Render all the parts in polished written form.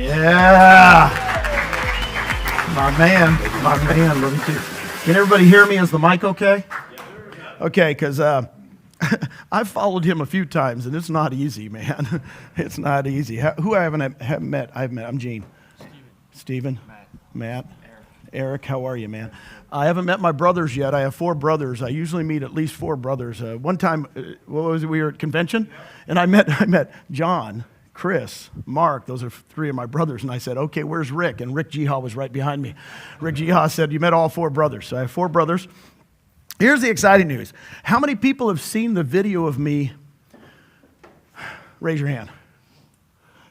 Yeah. My man. Let me see. Can everybody hear me? Is the mic okay? Okay, because I've followed him a few times, and it's not easy, man. It's not easy. Who I haven't met? I'm Gene. Stephen. Matt. Eric, how are you, man? I haven't met my brothers yet. I have 4 brothers. I usually meet at least 4 brothers. One time, we were at convention, and I met John, Chris, Mark. Those are 3 of my brothers. And I said, okay, where's Rick? And Rick Jiha was right behind me. Rick Jiha said, you met all 4 brothers. So I have 4 brothers. Here's the exciting news. How many people have seen the video of me? Raise your hand.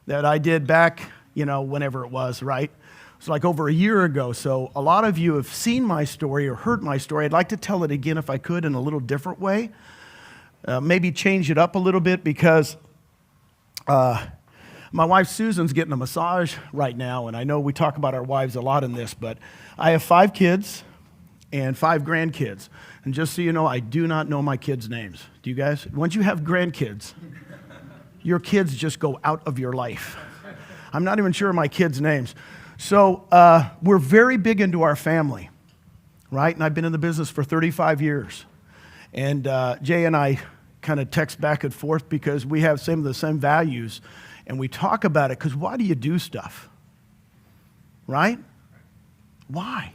That I did back, whenever it was, right? It's like over a year ago. So a lot of you have seen my story or heard my story. I'd like to tell it again if I could in a little different way. Maybe change it up a little bit because my wife Susan's getting a massage right now. And I know we talk about our wives a lot in this, but I have 5 kids and 5 grandkids. And just so you know, I do not know my kids' names. Do you guys? Once you have grandkids, your kids just go out of your life. I'm not even sure of my kids' names. So we're very big into our family, right? And I've been in the business for 35 years. And Jay and I kind of text back and forth because we have some of the same values. And we talk about it because why do you do stuff? Right? Why?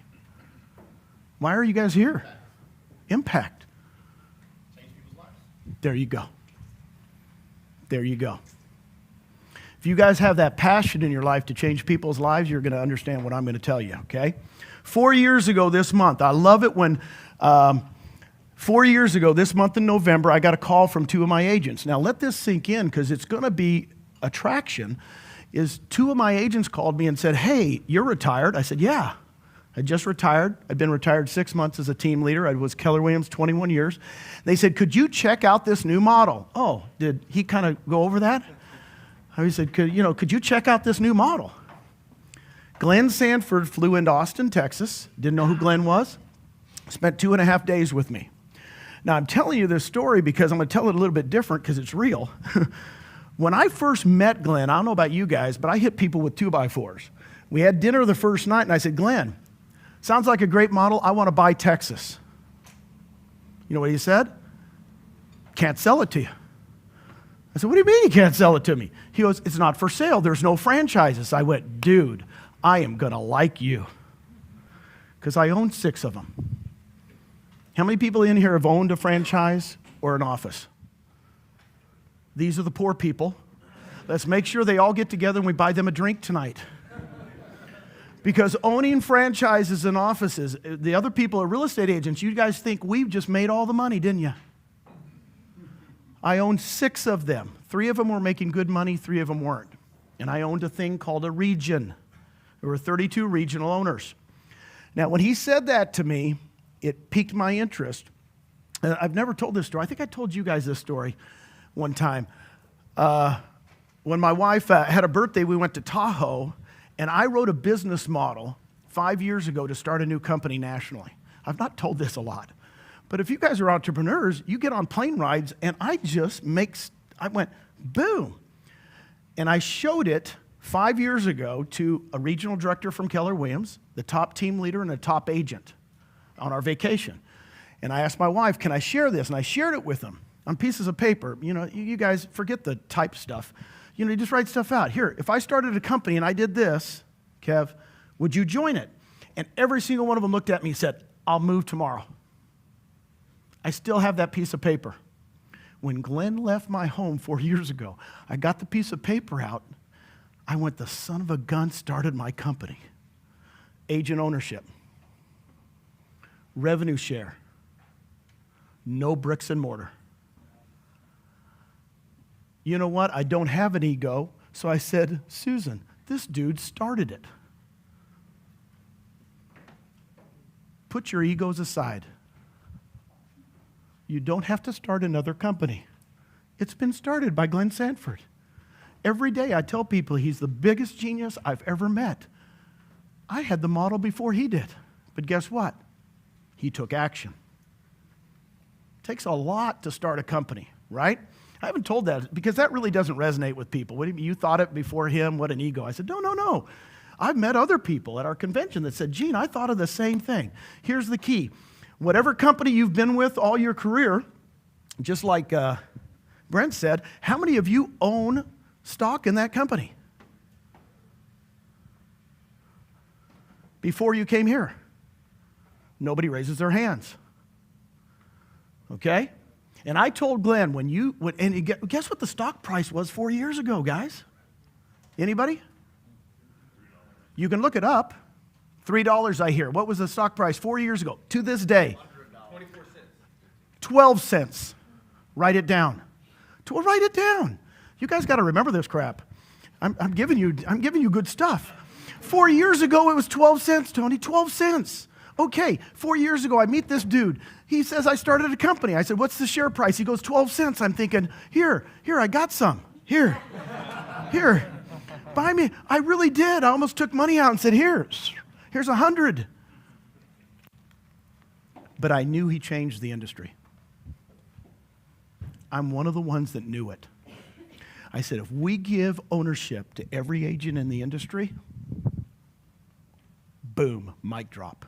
Why are you guys here? Impact. Change people's lives. There you go. There you go. If you guys have that passion in your life to change people's lives, you're going to understand what I'm going to tell you, okay? 4 years ago this month, I love it when 4 years ago this month in November, I got a call from 2 of my agents. Now, let this sink in because it's going to be attraction, is 2 of my agents called me and said, hey, you're retired? I said, yeah. I just retired. I'd been retired 6 months as a team leader. I was Keller Williams 21 years. They said, could you check out this new model? Oh, did he kind of go over that? I said, could you check out this new model? Glenn Sanford flew into Austin, Texas. Didn't know who Glenn was. Spent 2.5 days with me. Now, I'm telling you this story because I'm going to tell it a little bit different because it's real. When I first met Glenn, I don't know about you guys, but I hit people with 2x4s. We had dinner the first night, and I said, Glenn, sounds like a great model. I want to buy Texas. You know what he said? Can't sell it to you. I said, what do you mean you can't sell it to me? He goes, it's not for sale. There's no franchises. I went, dude, I am going to like you because I own 6 of them. How many people in here have owned a franchise or an office? These are the poor people. Let's make sure they all get together and we buy them a drink tonight. Because owning franchises and offices, the other people are real estate agents. You guys think we've just made all the money, didn't you? I owned 6 of them. 3 of them were making good money, 3 of them weren't. And I owned a thing called a region. There were 32 regional owners. Now, when he said that to me, it piqued my interest. And I've never told this story. I think I told you guys this story one time. When my wife had a birthday, we went to Tahoe, and I wrote a business model 5 years ago to start a new company nationally. I've not told this a lot. But if you guys are entrepreneurs, you get on plane rides, and I went, boom. And I showed it 5 years ago to a regional director from Keller Williams, the top team leader, and a top agent on our vacation. And I asked my wife, can I share this? And I shared it with them on pieces of paper. You guys forget the type stuff. You just write stuff out. Here, if I started a company and I did this, Kev, would you join it? And every single one of them looked at me and said, I'll move tomorrow. I still have that piece of paper. When Glenn left my home 4 years ago, I got the piece of paper out. I went, the son of a gun started my company. Agent ownership. Revenue share. No bricks and mortar. You know what? I don't have an ego. So I said, Susan, this dude started it. Put your egos aside. You don't have to start another company. It's been started by Glenn Sanford. Every day I tell people he's the biggest genius I've ever met. I had the model before he did. But guess what? He took action. It takes a lot to start a company, right? I haven't told that because that really doesn't resonate with people. What do you mean, you thought it before him? What an ego. I said, no. I've met other people at our convention that said, Gene, I thought of the same thing. Here's the key. Whatever company you've been with all your career, just like Brent said, how many of you own stock in that company before you came here? Nobody raises their hands. Okay? And I told Glenn, guess what the stock price was 4 years ago, guys? Anybody? You can look it up. $3, I hear. What was the stock price 4 years ago? To this day. 24 cents. 12 cents. Write it down. Write it down. You guys got to remember this crap. I'm giving you good stuff. 4 years ago, it was 12 cents, Tony. 12 cents. Okay, 4 years ago, I meet this dude. He says, I started a company. I said, what's the share price? He goes, 12 cents. I'm thinking, here, I got some. Here, buy me. I really did. I almost took money out and said, here's 100. But I knew he changed the industry. I'm one of the ones that knew it. I said, if we give ownership to every agent in the industry, boom, mic drop.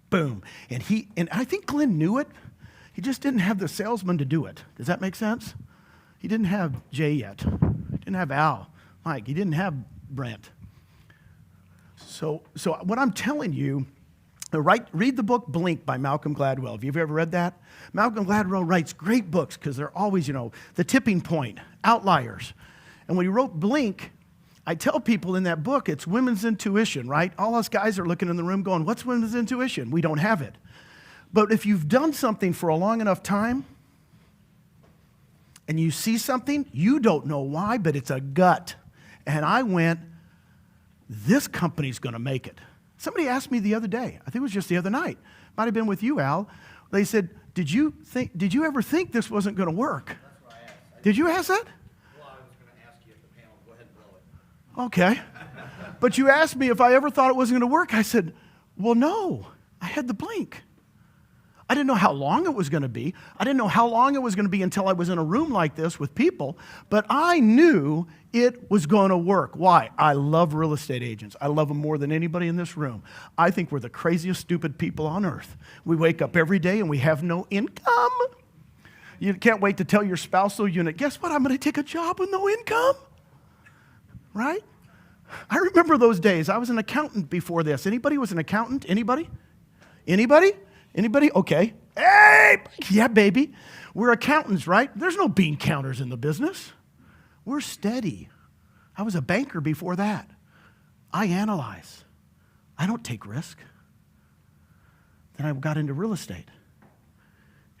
Boom. And I think Glenn knew it. He just didn't have the salesman to do it. Does that make sense? He didn't have Jay yet. He didn't have Al, Mike. He didn't have Brent. So what I'm telling you, read the book Blink by Malcolm Gladwell. Have you ever read that? Malcolm Gladwell writes great books because they're always, the tipping point, outliers. And when he wrote Blink, I tell people in that book, it's women's intuition, right? All us guys are looking in the room going, what's women's intuition? We don't have it. But if you've done something for a long enough time and you see something, you don't know why, but it's a gut. And I went, this company's going to make it. Somebody asked me the other day, I think it was just the other night, might have been with you, Al. They said, did you ever think this wasn't going to work? That's what I asked. Did you ask that? Well, I was going to ask you if the panel go ahead and blow it. Okay. But you asked me if I ever thought it wasn't going to work. I said, well, no. I had the blink. I didn't know how long it was going to be. I didn't know how long it was going to be until I was in a room like this with people. But I knew it was going to work. Why? I love real estate agents. I love them more than anybody in this room. I think we're the craziest, stupid people on earth. We wake up every day and we have no income. You can't wait to tell your spousal unit, guess what? I'm going to take a job with no income. Right? I remember those days. I was an accountant before this. Anybody was an accountant? Anybody? Anybody? Anybody? Okay. Hey, yeah, baby. We're accountants, right? There's no bean counters in the business. We're steady. I was a banker before that. I analyze. I don't take risk. Then I got into real estate.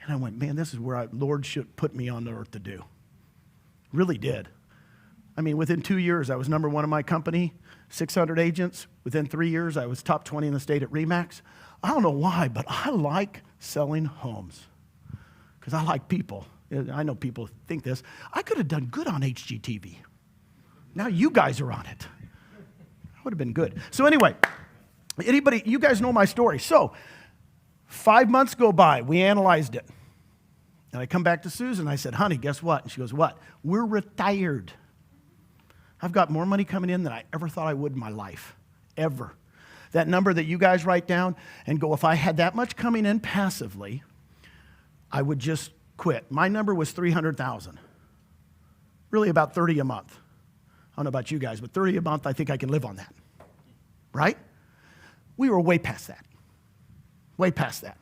And I went, man, this is where Lord should put me on the earth to do. Really did. I mean, within 2 years, I was number one in my company, 600 agents. Within 3 years, I was top 20 in the state at RE/MAX. I don't know why, but I like selling homes because I like people. I know people think this. I could have done good on HGTV. Now you guys are on it. That would have been good. So anyway, you guys know my story. So 5 months go by. We analyzed it. And I come back to Susan. I said, honey, guess what? And she goes, what? We're retired. I've got more money coming in than I ever thought I would in my life, ever. That number that you guys write down and go, if I had that much coming in passively, I would just quit. My number was 300,000. Really about 30 a month. I don't know about you guys, but 30 a month, I think I can live on that. Right? We were way past that. Way past that.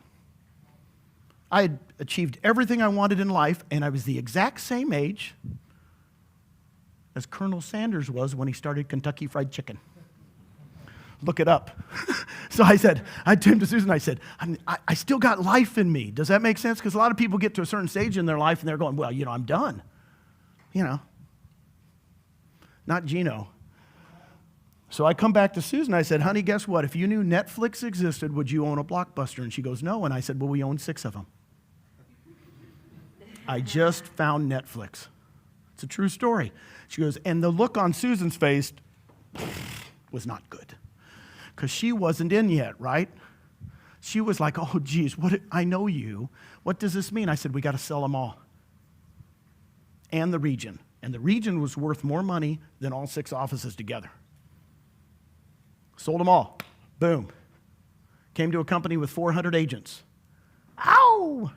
I had achieved everything I wanted in life, and I was the exact same age as Colonel Sanders was when he started Kentucky Fried Chicken. Look it up. So I turned to Susan, I said, I still got life in me. Does that make sense? Because a lot of people get to a certain stage in their life and they're going, well, I'm done. Not Gino. So I come back to Susan, I said, honey, guess what? If you knew Netflix existed, would you own a Blockbuster? And she goes, no. And I said, well, we own 6 of them. I just found Netflix. It's a true story. She goes, and the look on Susan's face was not good. Because she wasn't in yet, right? She was like, oh, geez, I know you. What does this mean? I said, we got to sell them all. and the region. And the region was worth more money than all 6 offices together. Sold them all. Boom. Came to a company with 400 agents. Ow!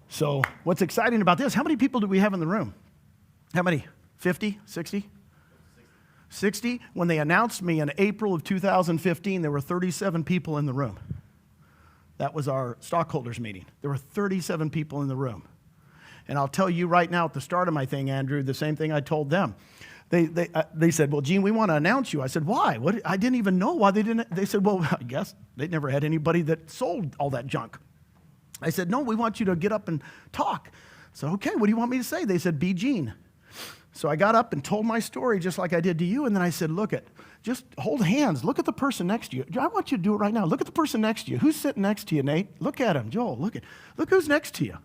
So what's exciting about this, how many people do we have in the room? How many? 50? 60? 60? When they announced me in April of 2015, there were 37 people in the room. That was our stockholders meeting. There were 37 people in the room. And I'll tell you right now at the start of my thing, Andrew, the same thing I told them. They said, well, Gene, we want to announce you. I said, why? What? I didn't even know why they didn't. They said, well, I guess they never had anybody that sold all that junk. I said, no, we want you to get up and talk. So, okay, what do you want me to say? They said, be Gene. So I got up and told my story just like I did to you, and then I said, just hold hands. Look at the person next to you. I want you to do it right now. Look at the person next to you. Who's sitting next to you, Nate? Look at him. Joel, look who's next to you.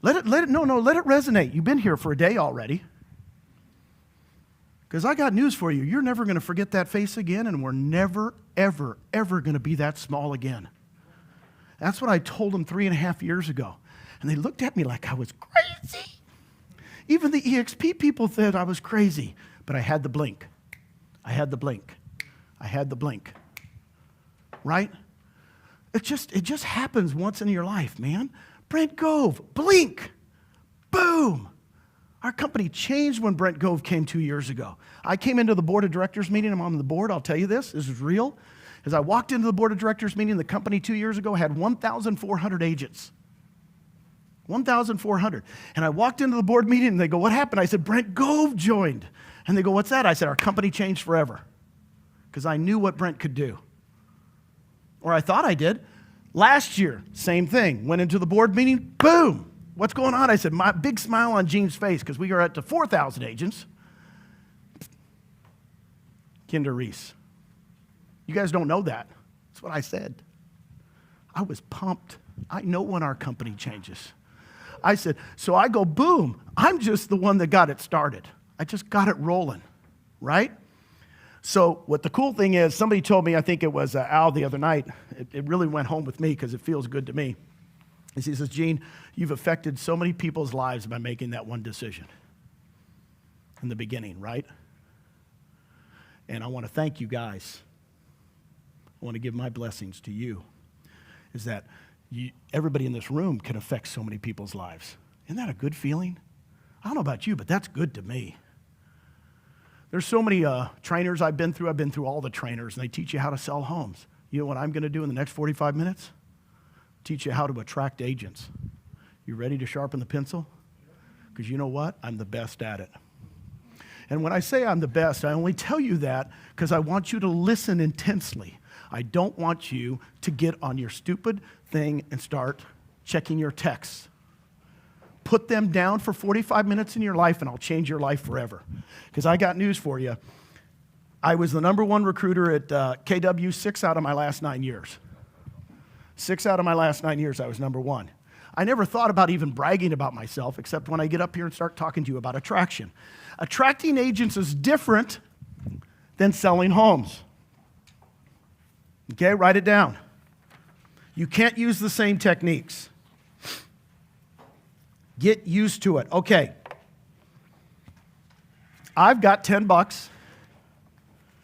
Let it resonate. You've been here for a day already. Because I got news for you. You're never going to forget that face again, and we're never, ever, ever going to be that small again. That's what I told them 3.5 years ago. And they looked at me like I was crazy. Even the EXP people said I was crazy. But I had the blink. I had the blink. I had the blink. Right? It just happens once in your life, man. Brent Gove, blink. Boom. Our company changed when Brent Gove came 2 years ago. I came into the board of directors meeting. I'm on the board. I'll tell you this. This is real. As I walked into the board of directors meeting, the company 2 years ago had 1,400 agents. 1,400. And I walked into the board meeting, and they go, what happened? I said, Brent Gove joined. And they go, what's that? I said, our company changed forever. Because I knew what Brent could do. Or I thought I did. Last year, same thing. Went into the board meeting, boom. What's going on? I said, my big smile on Gene's face, because we are at to 4,000 agents. Kinder Reese. You guys don't know that. That's what I said. I was pumped. I know when our company changes. I said, so I go, boom. I'm just the one that got it started. I just got it rolling, right? So what the cool thing is, somebody told me, I think it was Al the other night, it really went home with me because it feels good to me. He says, Gene, you've affected so many people's lives by making that one decision in the beginning, right? And I want to thank you guys. I want to give my blessings to you, is that everybody in this room can affect so many people's lives. Isn't that a good feeling? I don't know about you, but that's good to me. There's so many trainers I've been through all the trainers, and they teach you how to sell homes. You know what I'm going to do in the next 45 minutes? Teach you how to attract agents. You ready to sharpen the pencil? Because you know what? I'm the best at it. And when I say I'm the best, I only tell you that because I want you to listen intensely. I don't want you to get on your stupid thing and start checking your texts. Put them down for 45 minutes in your life, and I'll change your life forever. Because I got news for you. I was the #1 recruiter at KW 6 out of my last 9 years. 6 out of my last 9 years, I was #1. I never thought about even bragging about myself, except when I get up here and start talking to you about attraction. Attracting agents is different than selling homes. Okay, write it down. You can't use the same techniques. Get used to it. Okay. I've got $10.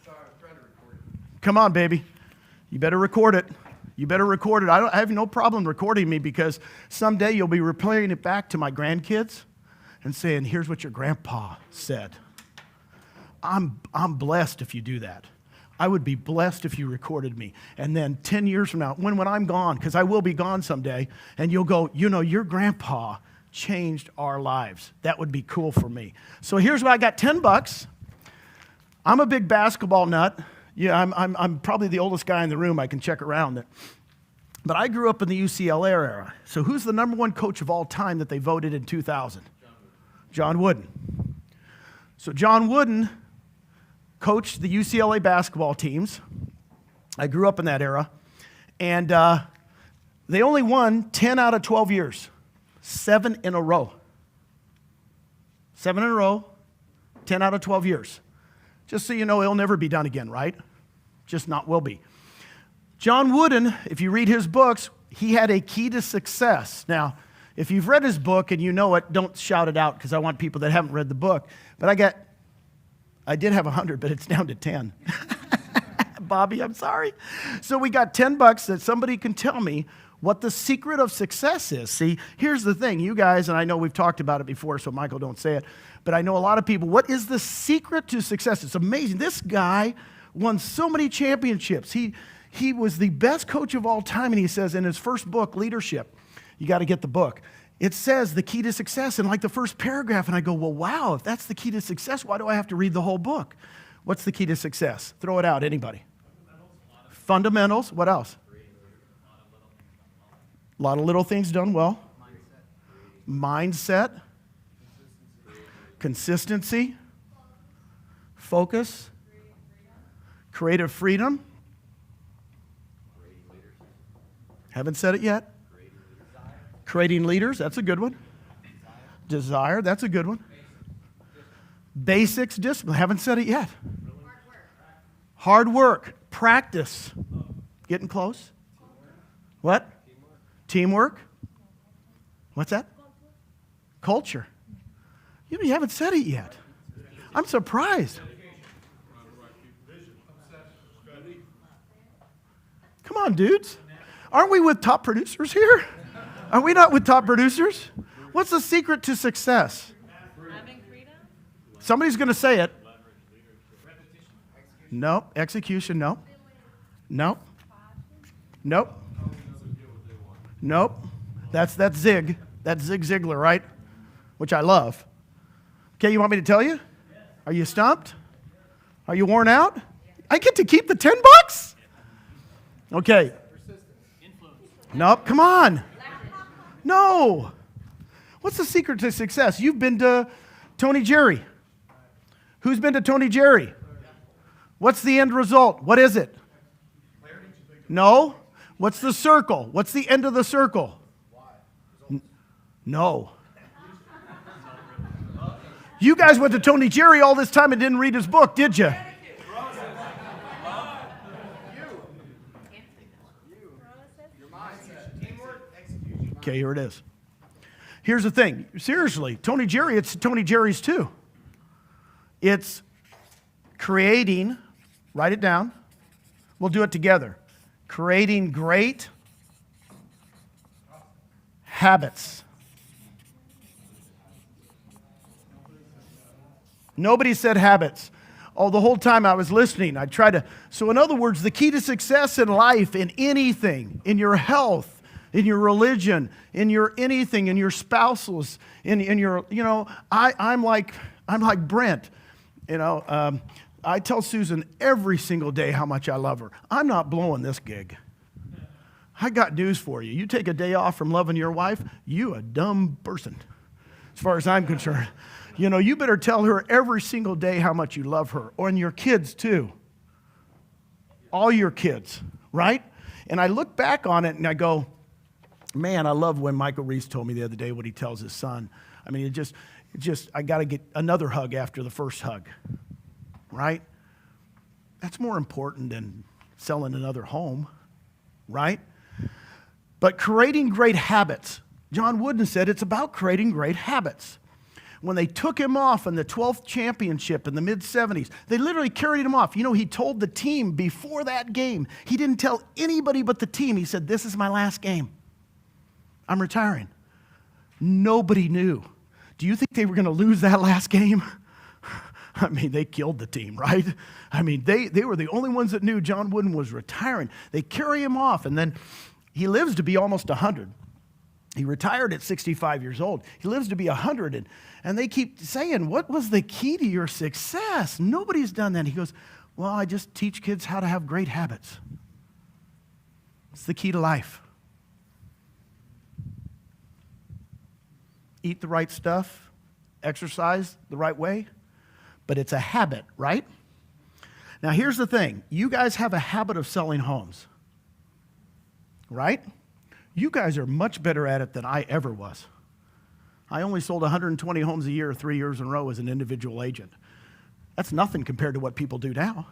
Sorry, I'm trying to record it. Come on, baby. You better record it. You better record it. I have no problem recording me because someday you'll be replaying it back to my grandkids and saying, here's what your grandpa said. I'm blessed if you do that. I would be blessed if you recorded me. And then 10 years from now, when I'm gone, because I will be gone someday, and you'll go, you know, your grandpa changed our lives. That would be cool for me. So here's what I got, $10. I'm a big basketball nut. Yeah, I'm probably the oldest guy in the room. I can check around it. But I grew up in the UCLA era. So who's the #1 coach of all time that they voted in 2000? John Wooden. So John Wooden coached the UCLA basketball teams. I grew up in that era. And they only won 10 out of 12 years. 7 in a row. 7 in a row, 10 out of 12 years. Just so you know, it'll never be done again, right? Just not will be. John Wooden, if you read his books, he had a key to success. Now, If you've read his book and you know it, don't shout it out because I want people that haven't read the book. But I did have 100, but it's down to 10. Bobby, I'm sorry. So we got $10 that somebody can tell me what the secret of success is. See, here's the thing, you guys, and I know we've talked about it before, so Michael, don't say it, but I know a lot of people, what is the secret to success? It's amazing. This guy won so many championships. He was the best coach of all time, and he says in his first book, Leadership, you got to get the book. It says the key to success in like the first paragraph, and I go, well, wow, if that's the key to success, why do I have to read the whole book? What's the key to success? Throw it out, anybody. Fundamentals. What else? A lot of little things done well. Mindset. Consistency. Focus. Creative freedom. Haven't said it yet. Creating leaders, that's a good one. Desire, that's a good one. Basics, discipline, haven't said it yet. Hard work, practice. Getting close? What? Teamwork. What's that? Culture. You haven't said it yet. I'm surprised. Come on, dudes. Aren't we with top producers here? Are we not with top producers? What's the secret to success? Having freedom? Somebody's going to say it. Nope. Execution, no. Nope. Nope. Nope. That's Zig. That's Zig Ziglar, right? Which I love. Okay, you want me to tell you? Are you stumped? Are you worn out? I get to keep the $10? Okay. Nope, come on. No. What's the secret to success? You've been to Tony Jerry. Who's been to Tony Jerry? What's the end result? What is it? No. What's the circle? What's the end of the circle? No. You guys went to Tony Jerry all this time and didn't read his book, did you? Okay, here it is. Here's the thing. Seriously, Tony Jerry, it's Tony Jerry's too. It's creating, write it down. We'll do it together. Creating great habits. Nobody said habits. Oh, the whole time I was listening, I tried to. So in other words, the key to success in life, in anything, in your health, in your religion, in your anything, in your spouses, in your, I'm like Brent. I tell Susan every single day how much I love her. I'm not blowing this gig. I got news for you. You take a day off from loving your wife, you a dumb person, as far as I'm concerned. You better tell her every single day how much you love her, or and your kids too. All your kids, right? And I look back on it and I go, man, I love when Michael Reese told me the other day what he tells his son. I mean, I got to get another hug after the first hug, right? That's more important than selling another home, right? But creating great habits. John Wooden said it's about creating great habits. When they took him off in the 12th championship in the mid-'70s, they literally carried him off. He told the team before that game, he didn't tell anybody but the team. He said, this is my last game. I'm retiring. Nobody knew. Do you think they were going to lose that last game? I mean, they killed the team, right? I mean, they were the only ones that knew John Wooden was retiring. They carry him off, and then he lives to be almost 100. He retired at 65 years old. He lives to be 100, and they keep saying, what was the key to your success? Nobody's done that. He goes, well, I just teach kids how to have great habits. It's the key to life. Eat the right stuff, exercise the right way, but it's a habit, right? Now, here's the thing. You guys have a habit of selling homes, right? You guys are much better at it than I ever was. I only sold 120 homes a year 3 years in a row as an individual agent. That's nothing compared to what people do now.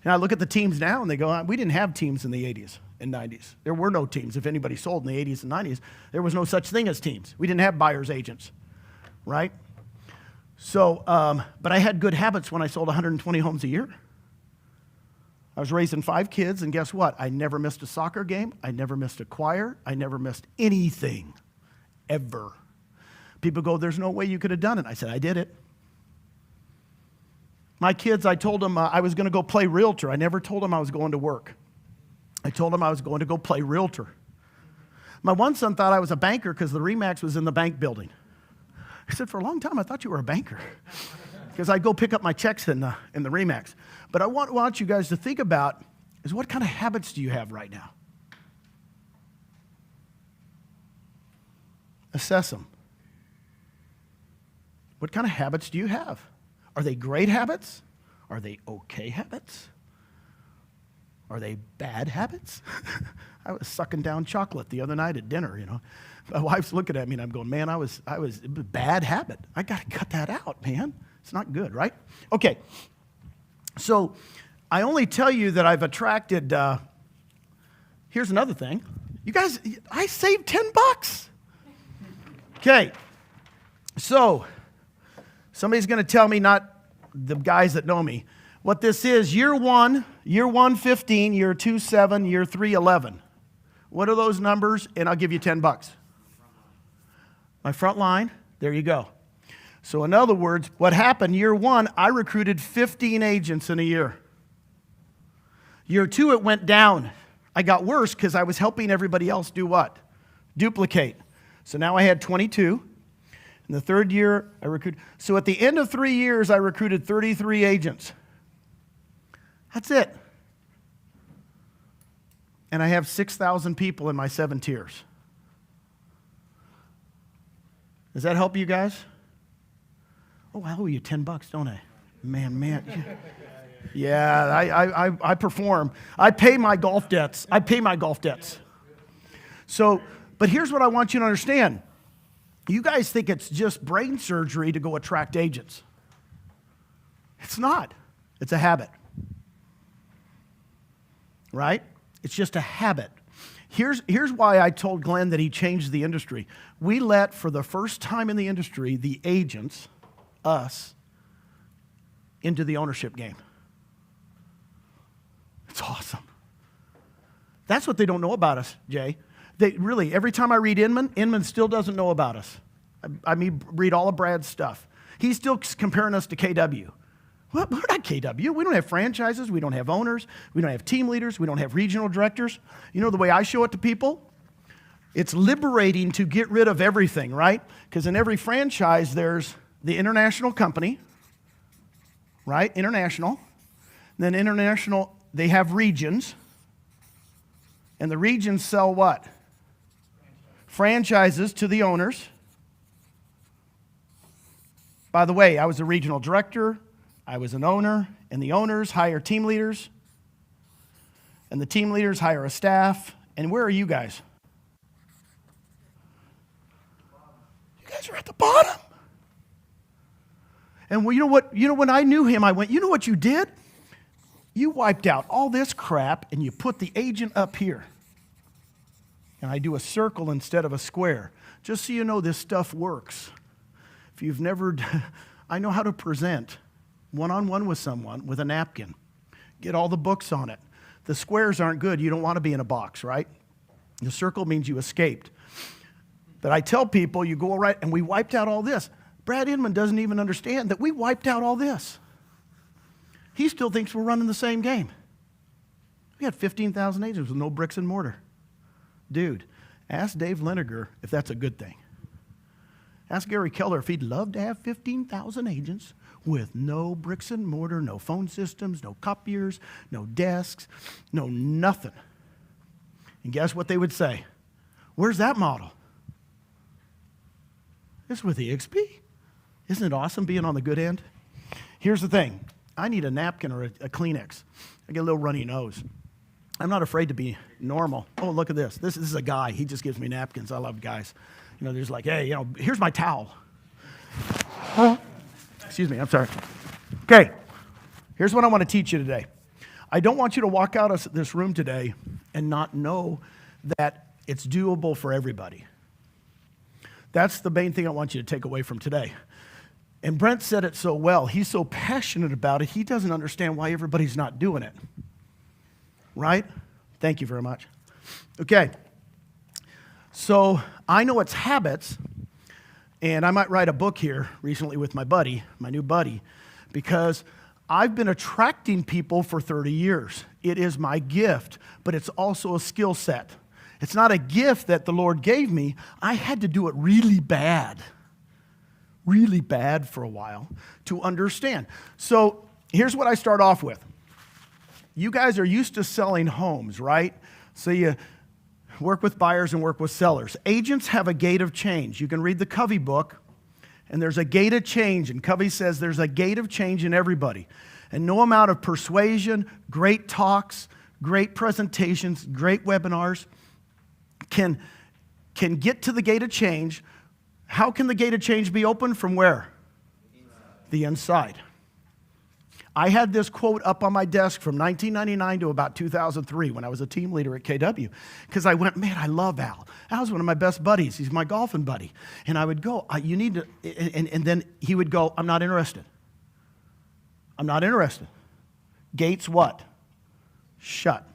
And I look at the teams now and they go, we didn't have teams in the 80s and 90s. There were no teams. If anybody sold in the 80s and 90s, there was no such thing as teams. We didn't have buyer's agents, right? So, but I had good habits when I sold 120 homes a year. I was raising 5 kids, and guess what? I never missed a soccer game. I never missed a choir. I never missed anything, ever. People go, there's no way you could have done it. I said, I did it. My kids, I told them I was going to go play realtor. I never told them I was going to work. I told them I was going to go play realtor. My one son thought I was a banker because the RE/MAX was in the bank building. I said, for a long time, I thought you were a banker because I'd go pick up my checks in the RE/MAX. But I want you guys to think about is what kind of habits do you have right now? Assess them. What kind of habits do you have? Are they great habits? Are they okay habits? Are they bad habits? I was sucking down chocolate the other night at dinner, you know. My wife's looking at me and I'm going, man, it was a bad habit. I got to cut that out, man. It's not good, right? Okay. So I only tell you that I've attracted, here's another thing. You guys, I saved $10. Okay. So somebody's going to tell me, not the guys that know me, what this is. Year 1, 15, year 2, 7, year 3, 11. What are those numbers? And I'll give you $10. My front line, there you go. So in other words, what happened, year 1, I recruited 15 agents in a year. Year 2, it went down. I got worse because I was helping everybody else do what? Duplicate. So now I had 22. In the third year, I recruited. So at the end of 3 years, I recruited 33 agents. That's it. And I have 6,000 people in my 7 tiers. Does that help you guys? Oh, I owe you $10, don't I? Man. Yeah, I perform. I pay my golf debts. So, but here's what I want you to understand. You guys think it's just brain surgery to go attract agents. It's not. It's a habit. Right? It's just a habit. Here's why I told Glenn that he changed the industry. We let, for the first time in the industry, the agents, us, into the ownership game. It's awesome. That's what they don't know about us, Jay. They really, every time I read Inman still doesn't know about us. I mean, read all of Brad's stuff. He's still comparing us to KW. Well, we're not KW. We don't have franchises. We don't have owners. We don't have team leaders. We don't have regional directors. You know the way I show it to people? It's liberating to get rid of everything, right? Because in every franchise, there's the international company, right? International. And then international, they have regions. And the regions sell what? Franchises to the owners. By the way, I was a regional director. I was an owner, and the owners hire team leaders, and the team leaders hire a staff. And where are you guys? You guys are at the bottom. And well, you know what? You know, when I knew him, I went, you know what you did? You wiped out all this crap, and you put the agent up here. And I do a circle instead of a square. Just so you know, this stuff works. If you've never, I know how to present one-on-one with someone with a napkin. Get all the books on it. The squares aren't good. You don't want to be in a box, right? The circle means you escaped. But I tell people, you go right, and we wiped out all this. Brad Inman doesn't even understand that we wiped out all this. He still thinks we're running the same game. We had 15,000 agents with no bricks and mortar. Dude, ask Dave Liniger if that's a good thing. Ask Gary Keller if he'd love to have 15,000 agents with no bricks and mortar, no phone systems, no copiers, no desks, no nothing. And guess what they would say? Where's that model? It's with Exp. Isn't it awesome being on the good end? Here's the thing. I need a napkin or a Kleenex. I get a little runny nose. I'm not afraid to be normal. Oh, look at this. This is a guy. He just gives me napkins. I love guys. You know, there's like, hey, you know, here's my towel. Excuse me, I'm sorry. Okay, here's what I want to teach you today. I don't want you to walk out of this room today and not know that it's doable for everybody. That's the main thing I want you to take away from today. And Brent said it so well. He's so passionate about it, he doesn't understand why everybody's not doing it. Right? Thank you very much. Okay. So I know it's habits, and I might write a book here recently with my buddy, my new buddy, because I've been attracting people for 30 years. It is my gift, but it's also a skill set. It's not a gift that the Lord gave me. I had to do it really bad for a while to understand. So here's what I start off with. You guys are used to selling homes, right? So you work with buyers and work with sellers. Agents have a gate of change. You can read the Covey book, and there's a gate of change. And Covey says there's a gate of change in everybody. And no amount of persuasion, great talks, great presentations, great webinars can get to the gate of change. How can the gate of change be opened? From where? The inside. I had this quote up on my desk from 1999 to about 2003 when I was a team leader at KW, because I went, man, I love Al. Al's one of my best buddies. He's my golfing buddy. And I would go, you need to, and then he would go, I'm not interested. I'm not interested. Gates what? Shut.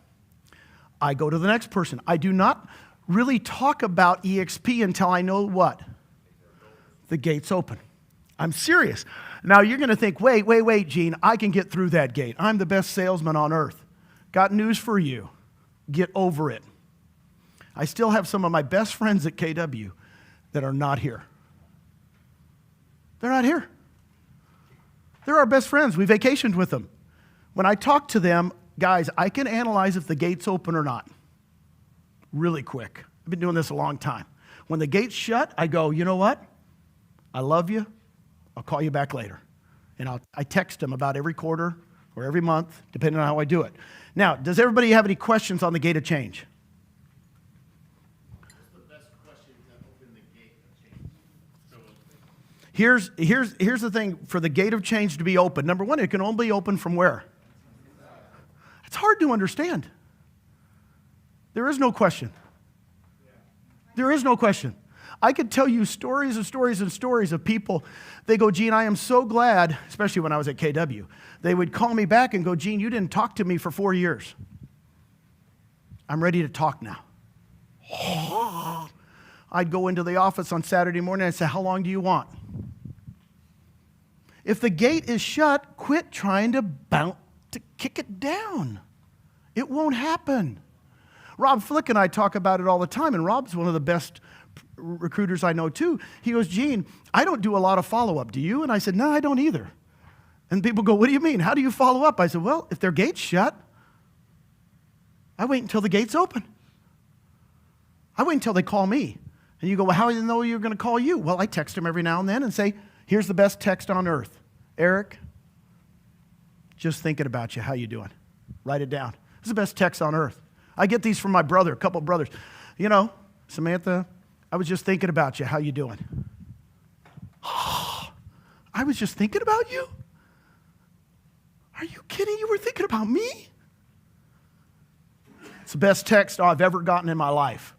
I go to the next person. I do not really talk about EXP until I know what? The gate's open. I'm serious. Now you're going to think, wait, Gene, I can get through that gate. I'm the best salesman on earth. Got news for you. Get over it. I still have some of my best friends at KW that are not here. They're not here. They're our best friends. We vacationed with them. When I talk to them, guys, I can analyze if the gate's open or not. Really quick. I've been doing this a long time. When the gate's shut, I go, you know what? I love you. I'll call you back later. And I text them about every quarter or every month, depending on how I do it. Now, does everybody have any questions on the gate of change? What's the best question to open the gate of change? Here's the thing for the gate of change to be open. Number one, it can only be open from where? It's hard to understand. There is no question. There is no question. I could tell you stories and stories and stories of people. They go, Gene, I am so glad, especially when I was at KW. They would call me back and go, Gene, you didn't talk to me for 4 years. I'm ready to talk now. I'd go into the office on Saturday morning and say, how long do you want? If the gate is shut, quit trying to kick it down. It won't happen. Rob Flick and I talk about it all the time, and Rob's one of the best recruiters I know too. He goes, Gene, I don't do a lot of follow-up. Do you? And I said, no, I don't either. And people go, what do you mean? How do you follow up? I said, well, if their gate's shut, I wait until the gate's open. I wait until they call me. And you go, well, how do you know you're going to call you? Well, I text them every now and then and say, here's the best text on earth. Eric, just thinking about you. How you doing? Write it down. It's the best text on earth. I get these from my brother, a couple of brothers. You know, Samantha, I was just thinking about you. How you doing? I was just thinking about you? Are you kidding? You were thinking about me? It's the best text I've ever gotten in my life.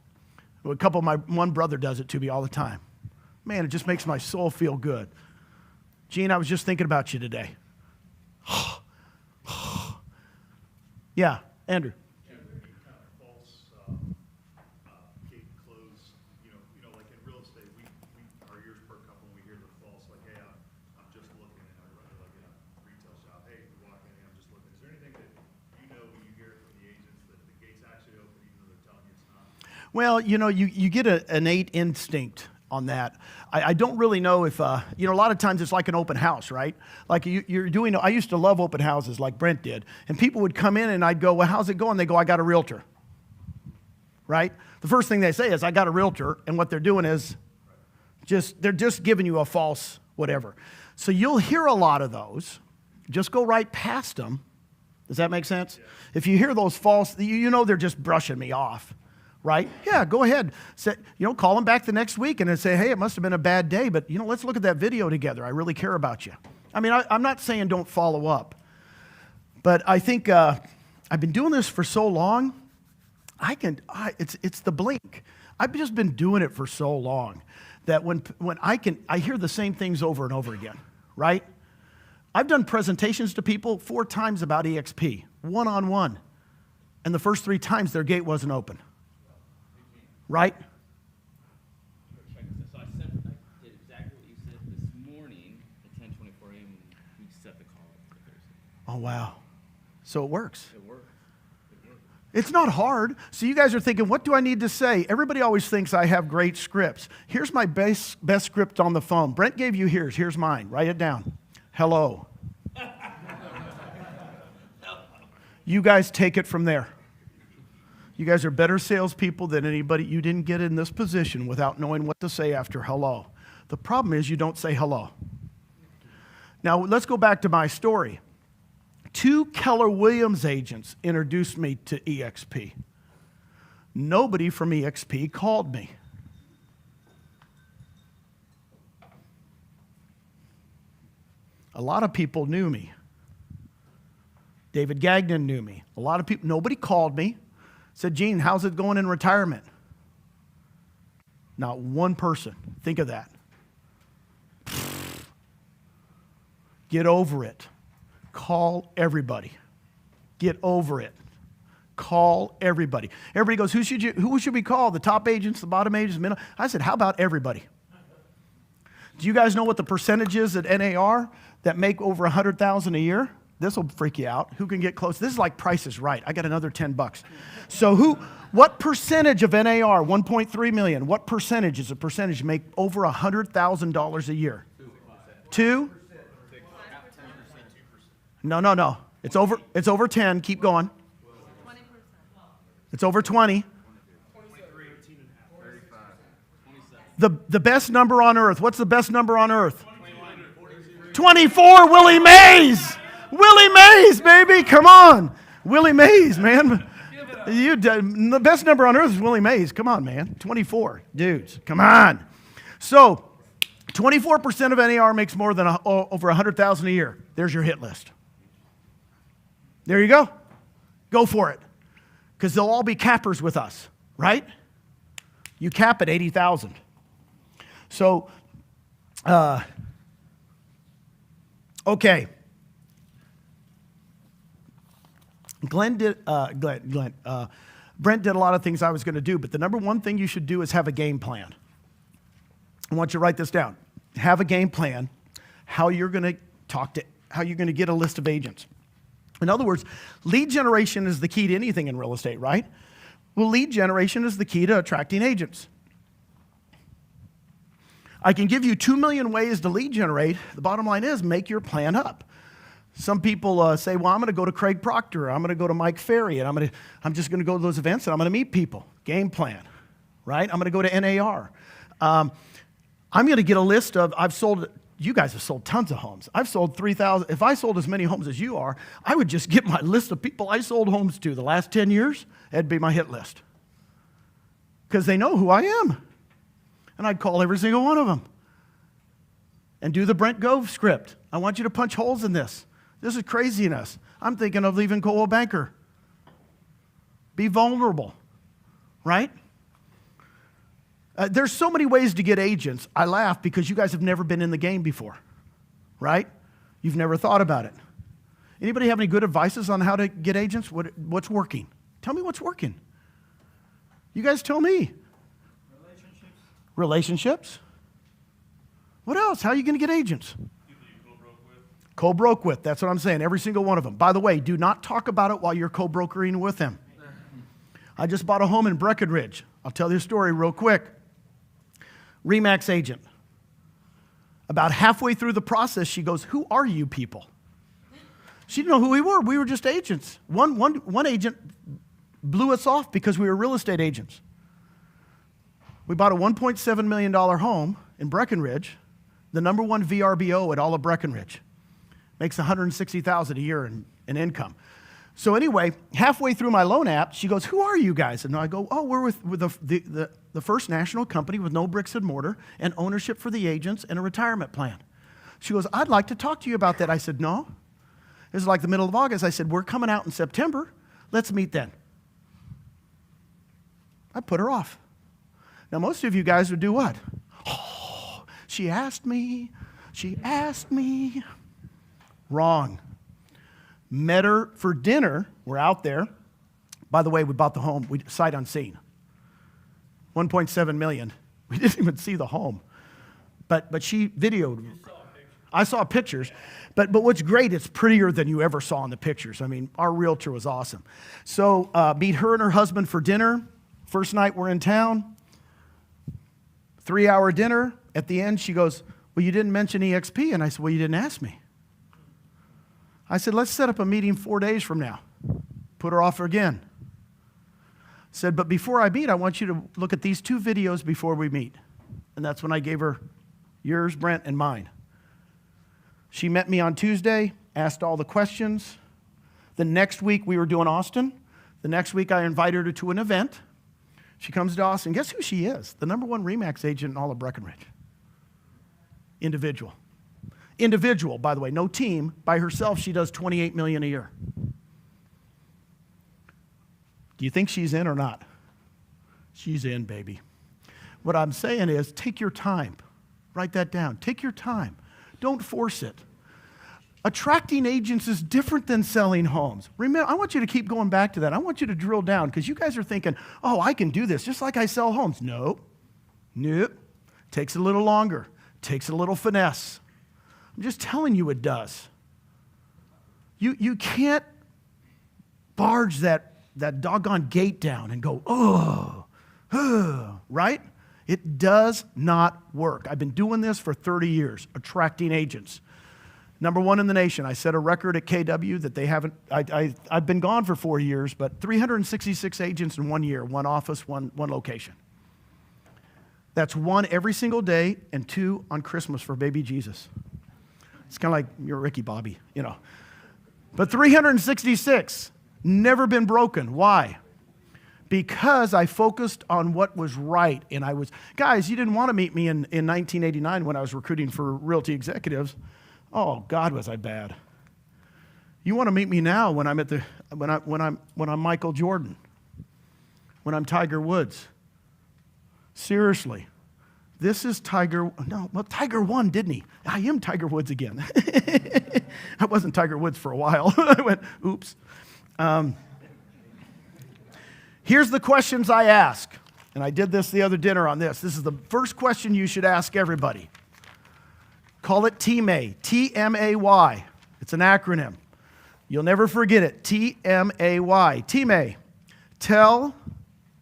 One brother does it to me all the time. Man, it just makes my soul feel good. Gene, I was just thinking about you today. Yeah, Andrew. Well, you know, you get an innate instinct on that. I don't really know if, a lot of times it's like an open house, right? Like you're doing, I used to love open houses like Brent did. And people would come in and I'd go, well, how's it going? They go, I got a realtor, right? The first thing they say is, I got a realtor. And what they're doing is they're just giving you a false whatever. So you'll hear a lot of those. Just go right past them. Does that make sense? Yeah. If you hear those false, you know they're just brushing me off. Right? Yeah, go ahead. Call them back the next week and then say, hey, it must have been a bad day, but, let's look at that video together. I really care about you. I mean, I'm not saying don't follow up, but I think I've been doing this for so long, it's the blink. I've just been doing it for so long that when I hear the same things over and over again, right? I've done presentations to people 4 times about EXP, one-on-one. And the first 3 times their gate wasn't open. Right? So I did exactly what you said this morning at 10:24 a.m. when we set the call up for Thursday. Oh, wow. So it works. It worked. It worked. It's not hard. So you guys are thinking, what do I need to say? Everybody always thinks I have great scripts. Here's my best script on the phone. Brent gave you his. Here's mine. Write it down. Hello. You guys take it from there. You guys are better salespeople than anybody. You didn't get in this position without knowing what to say after hello. The problem is you don't say hello. Now, let's go back to my story. 2 Keller Williams agents introduced me to EXP. Nobody from EXP called me. A lot of people knew me. David Gagnon knew me. A lot of people, nobody called me. Said, Gene, how's it going in retirement? Not one person. Think of that. Get over it. Call everybody. Get over it. Call everybody. Everybody goes, who should we call? The top agents, the bottom agents, the middle? I said, how about everybody? Do you guys know what the percentage is at NAR that make over $100,000 a year? This will freak you out. Who can get close? This is like Price is Right. I got another $10. So what percentage of NAR, 1.3 million, what percentage is a percentage make over $100,000 a year? 2? No. It's over 10. Keep going. 20%. It's over 20. The best number on earth. What's the best number on earth? 24, Willie Mays. Willie Mays, baby, come on. Willie Mays, man. The best number on earth is Willie Mays. Come on, man. 24, dudes, come on. So 24% of NAR makes more than over $100,000 a year. There's your hit list. There you go. Go for it. Because they'll all be cappers with us, right? You cap at 80,000. So, okay. Brent did a lot of things I was going to do, but the number one thing you should do is have a game plan. I want you to write this down. Have a game plan, how you're going to get a list of agents. In other words, lead generation is the key to anything in real estate, right? Well, lead generation is the key to attracting agents. I can give you 2 million ways to lead generate. The bottom line is make your plan up. Some people say, well, I'm going to go to Craig Proctor. I'm going to go to Mike Ferry, and I'm just going to go to those events, and I'm going to meet people. Game plan, right? I'm going to go to NAR. I'm going to get a list of, you guys have sold tons of homes. I've sold 3,000. If I sold as many homes as you are, I would just get my list of people I sold homes to the last 10 years. That'd be my hit list. Because they know who I am. And I'd call every single one of them. And do the Brent Gove script. I want you to punch holes in this. This is craziness. I'm thinking of leaving Coldwell Banker. Be vulnerable, right? There's so many ways to get agents. I laugh because you guys have never been in the game before, right? You've never thought about it. Anybody have any good advices on how to get agents? What's working? Tell me what's working. You guys tell me. Relationships. What else? How are you going to get agents? Co-broke with. That's what I'm saying. Every single one of them. By the way, do not talk about it while you're co-brokering with them. I just bought a home in Breckenridge. I'll tell you a story real quick. RE/MAX agent. About halfway through the process, she goes, who are you people? She didn't know who we were. We were just agents. One agent blew us off because we were real estate agents. We bought a $1.7 million home in Breckenridge, the number one VRBO at all of Breckenridge. Makes $160,000 a year in income. So anyway, halfway through my loan app, she goes, who are you guys? And I go, oh, we're with the first national company with no bricks and mortar and ownership for the agents and a retirement plan. She goes, I'd like to talk to you about that. I said, no. It was like the middle of August. I said, we're coming out in September. Let's meet then. I put her off. Now, most of you guys would do what? Oh, she asked me. She asked me. Wrong. Met her for dinner. We're out there. By the way, we bought the home. We sight unseen. 1.7 million. We didn't even see the home. But she videoed. I saw pictures. But what's great, it's prettier than you ever saw in the pictures. I mean, our realtor was awesome. So meet her and her husband for dinner. First night we're in town. 3-hour dinner. At the end, she goes, well, you didn't mention EXP. And I said, well, you didn't ask me. I said, let's set up a meeting 4 days from now. Put her off again. Said, but before I meet, I want you to look at these 2 videos before we meet. And that's when I gave her yours, Brent, and mine. She met me on Tuesday, asked all the questions. The next week, we were doing Austin. The next week, I invited her to an event. She comes to Austin. Guess who she is? The #1 RE/MAX agent in all of Breckenridge. Individual. Individual, by the way, no team. By herself, she does $28 million a year. Do you think she's in or not? She's in, baby. What I'm saying is, take your time. Write that down. Take your time. Don't force it. Attracting agents is different than selling homes. Remember, I want you to keep going back to that. I want you to drill down because you guys are thinking, oh, I can do this just like I sell homes. No. Nope. Takes a little longer. Takes a little finesse. I'm just telling you it does. You can't barge that doggone gate down and go, right? It does not work. I've been doing this for 30 years, attracting agents. #1 in the nation. I set a record at KW that they haven't, I've been gone for 4 years, but 366 agents in 1 year, 1 office, one location. That's 1 every single day and 2 on Christmas for baby Jesus. It's kind of like you're Ricky Bobby, you know. But 366, never been broken. Why? Because I focused on what was right. And guys, you didn't want to meet me in 1989 when I was recruiting for realty executives. Oh, God, was I bad. You want to meet me now when I'm when I'm Michael Jordan, when I'm Tiger Woods. Seriously. This is Tiger won, didn't he? I am Tiger Woods again. I wasn't Tiger Woods for a while. I went, oops. Here's the questions I ask. And I did this the other dinner on this. This is the first question you should ask everybody. Call it TMAY, T-M-A-Y. It's an acronym. You'll never forget it, T-M-A-Y. TMAY, tell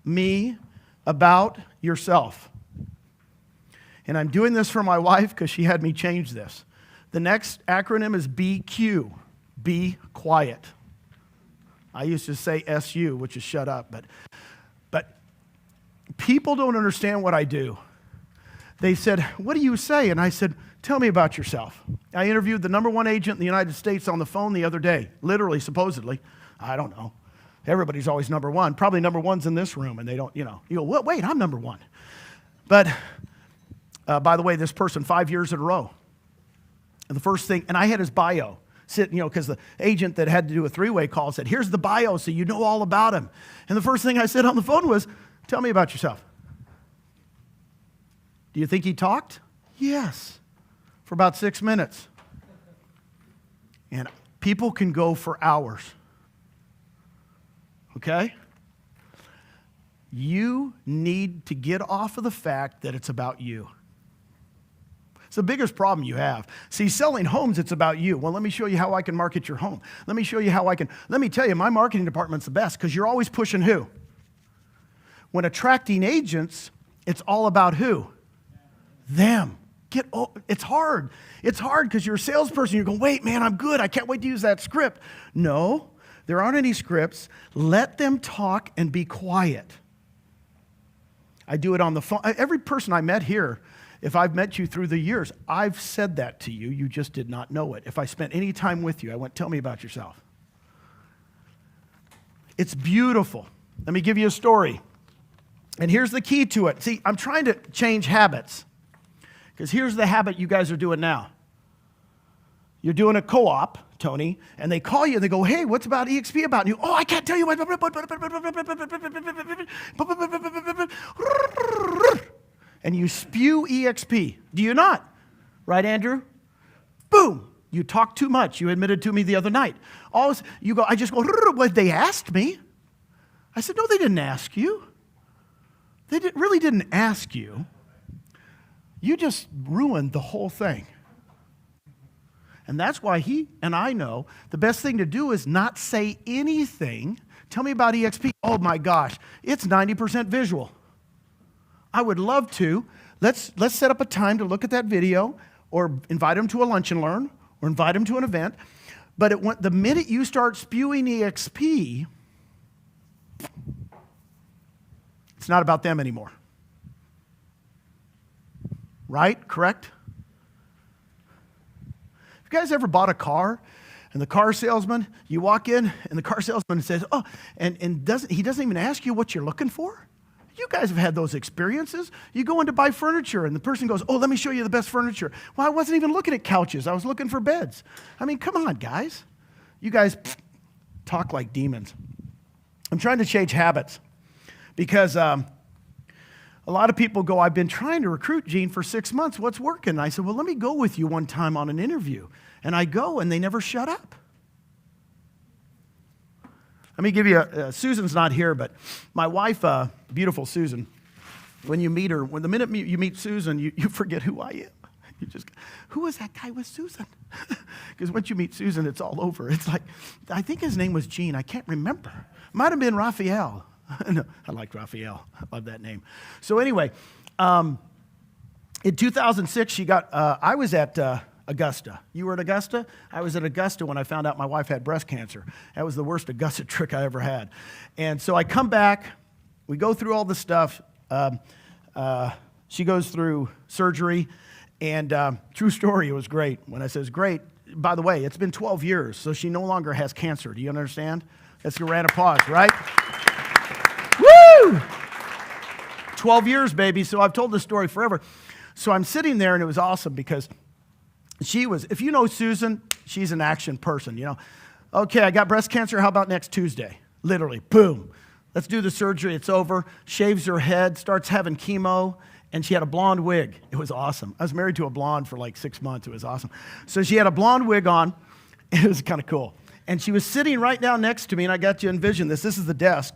me about yourself. And I'm doing this for my wife because she had me change this. The next acronym is BQ, be quiet. I used to say SU, which is shut up, but people don't understand what I do. They said, what do you say? And I said, tell me about yourself. I interviewed the #1 agent in the United States on the phone the other day, literally, supposedly. I don't know. Everybody's always #1. Probably #1's in this room, and they don't, you go, well, wait, I'm #1. But by the way, this person, 5 years in a row. And the first thing, and I had his bio. Because the agent that had to do a 3-way call said, here's the bio so you know all about him. And the first thing I said on the phone was, tell me about yourself. Do you think he talked? Yes, for about 6 minutes. And people can go for hours. Okay? You need to get off of the fact that it's about you. It's the biggest problem you have. See, selling homes, it's about you. Well, let me show you how I can market your home. Let me show you how let me tell you, my marketing department's the best because you're always pushing who? When attracting agents, it's all about who? Them. It's hard. It's hard because you're a salesperson. You're going, wait, man, I'm good. I can't wait to use that script. No, there aren't any scripts. Let them talk and be quiet. I do it on the phone. Every person I met here, if I've met you through the years, I've said that to you. You just did not know it. If I spent any time with you, I went, tell me about yourself. It's beautiful. Let me give you a story. And here's the key to it. See, I'm trying to change habits. Because here's the habit you guys are doing now. You're doing a co-op Tony, and they call you and they go, hey, what's about EXP about? And you, oh, I can't tell you. And you spew EXP. Do you not? Right, Andrew? Boom. You talk too much. You admitted to me the other night. I just go, well, they asked me. I said, no, they didn't ask you. They really didn't ask you. You just ruined the whole thing. And that's why he and I know the best thing to do is not say anything. Tell me about EXP. Oh my gosh, it's 90% visual. I would love to. Let's set up a time to look at that video or invite them to a lunch and learn or invite them to an event. But the minute you start spewing EXP, it's not about them anymore. Right? Correct? You guys ever bought a car and the car salesman, you walk in and the car salesman says, oh, and he doesn't even ask you what you're looking for? You guys have had those experiences. You go in to buy furniture and the person goes, oh, let me show you the best furniture. Well, I wasn't even looking at couches. I was looking for beds. I mean, come on, guys. You guys talk like demons. I'm trying to change habits because a lot of people go, I've been trying to recruit Gene for 6 months. What's working? And I said, well, let me go with you one time on an interview. And I go, and they never shut up. Let me give you Susan's not here, but my wife, beautiful Susan, when you meet her, the minute you meet Susan, you forget who I am. You just, who is that guy with Susan? Because once you meet Susan, it's all over. It's like, I think his name was Gene. I can't remember. Might have been Raphael. No, I like Raphael. I love that name. So anyway, in 2006, I was at Augusta. You were at Augusta? I was at Augusta when I found out my wife had breast cancer. That was the worst Augusta trick I ever had. And so I come back. We go through all the stuff. She goes through surgery. And true story, it was great. When I says great, by the way, it's been 12 years, so she no longer has cancer. Do you understand? That's a round of applause, right? Woo! 12 years, baby. So I've told this story forever. So I'm sitting there, and it was awesome because she was, if you know Susan, she's an action person, you know. Okay, I got breast cancer. How about next Tuesday? Literally, boom. Let's do the surgery. It's over. Shaves her head, starts having chemo, and she had a blonde wig. It was awesome. I was married to a blonde for like 6 months. It was awesome. So she had a blonde wig on. It was kind of cool. And she was sitting right down next to me, and I got to envision this. This is the desk.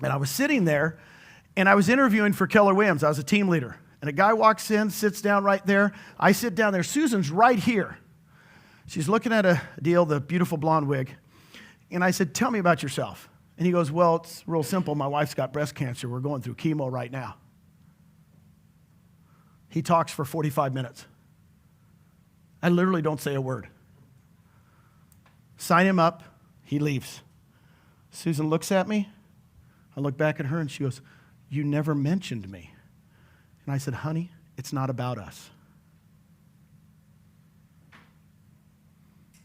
And I was sitting there, and I was interviewing for Keller Williams. I was a team leader. And a guy walks in, sits down right there. I sit down there. Susan's right here. She's looking at a deal, the beautiful blonde wig. And I said, tell me about yourself. And he goes, well, it's real simple. My wife's got breast cancer. We're going through chemo right now. He talks for 45 minutes. I literally don't say a word. Sign him up. He leaves. Susan looks at me. I look back at her, and she goes, you never mentioned me. And I said, honey, it's not about us.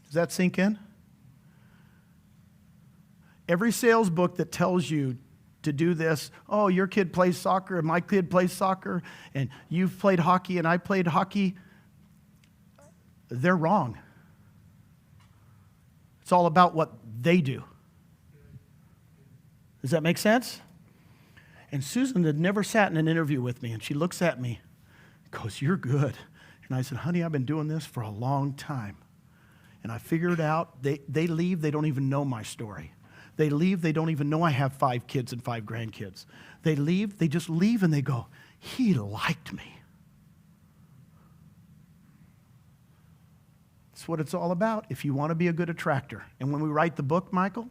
Does that sink in? Every sales book that tells you to do this, oh, your kid plays soccer and my kid plays soccer, and you've played hockey and I played hockey, they're wrong. It's all about what they do. Does that make sense? And Susan had never sat in an interview with me, and she looks at me and goes, you're good. And I said, honey, I've been doing this for a long time. And I figured out, they leave, they don't even know my story. They leave, they don't even know I have 5 kids and 5 grandkids. They leave, they just leave, and they go, he liked me. That's what it's all about if you want to be a good attractor. And when we write the book, Michael,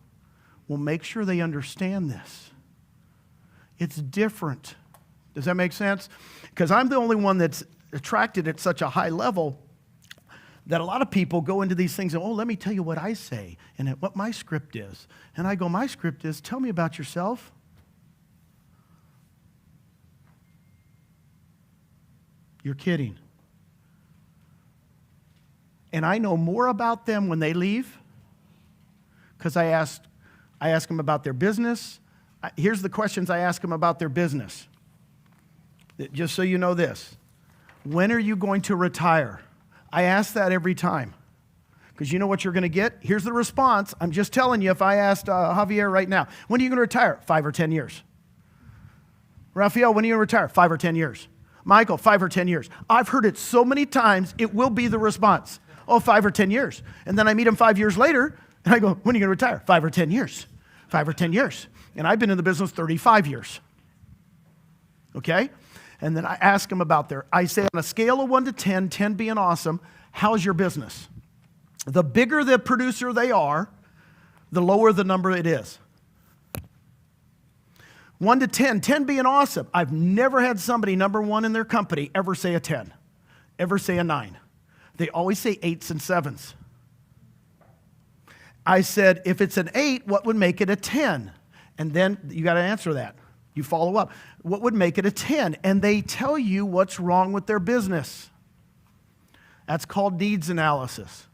we'll make sure they understand this. It's different. Does that make sense? Because I'm the only one that's attracted at such a high level that a lot of people go into these things and, oh, let me tell you what I say and what my script is. And I go, my script is, tell me about yourself. You're kidding. And I know more about them when they leave because I ask them about their business. Here's the questions I ask them about their business. Just so you know this. When are you going to retire? I ask that every time Because you know what you're going to get? Here's the response. I'm just telling you, if I asked Javier right now, when are you going to retire? 5 or 10 years. Rafael, when are you going to retire? 5 or 10 years. Michael, 5 or 10 years. I've heard it so many times, it will be the response. Oh, 5 or 10 years. And then I meet him 5 years later, and I go, when are you going to retire? 5 or 10 years. 5 or 10 years. And I've been in the business 35 years. Okay? And then I ask him about I say on a scale of 1 to 10, 10 being awesome, how's your business? The bigger the producer they are, the lower the number it is. 1 to 10, 10 being awesome. I've never had somebody number 1 in their company ever say a 10, ever say a 9. They always say 8s and 7s. I said, if it's an 8, what would make it a 10? And then you got to answer that. You follow up. What would make it a 10? And they tell you what's wrong with their business. That's called needs analysis.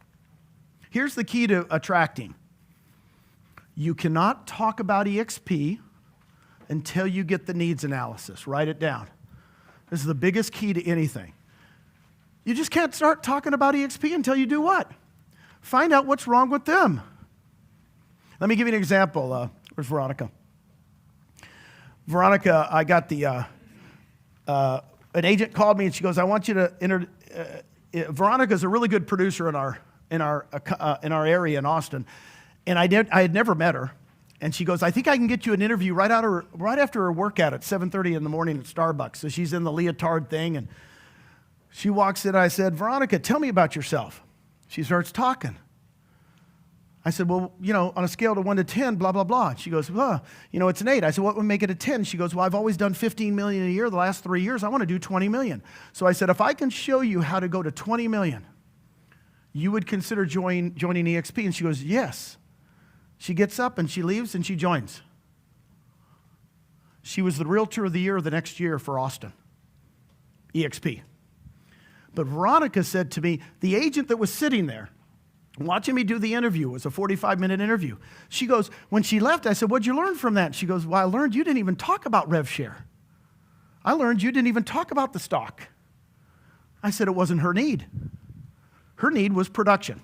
Here's the key to attracting. You cannot talk about EXP until you get the needs analysis. Write it down. This is the biggest key to anything. You just can't start talking about EXP until you do what? Find out what's wrong with them. Let me give you an example. Where's Veronica? Veronica, I got an agent called me and she goes, I want you to Veronica's a really good producer in our area in Austin, and I had never met her. And she goes, I think I can get you an interview right after her workout at 7:30 in the morning at Starbucks. So she's in the leotard thing, and she walks in. I said, Veronica, tell me about yourself. She starts talking. I said, well, on a scale of 1 to 10, blah, blah, blah. She goes, well, it's an 8. I said, what would make it a 10? She goes, well, I've always done $15 million a year. The last 3 years, I want to do $20 million. So I said, if I can show you how to go to $20 million, you would consider joining EXP? And she goes, yes. She gets up and she leaves and she joins. She was the realtor of the year the next year for Austin, EXP. But Veronica said to me, the agent that was sitting there, watching me do the interview, it was a 45-minute interview. She goes, when she left, I said, what'd you learn from that? She goes, well, I learned you didn't even talk about rev share. I learned you didn't even talk about the stock. I said it wasn't her need. Her need was production.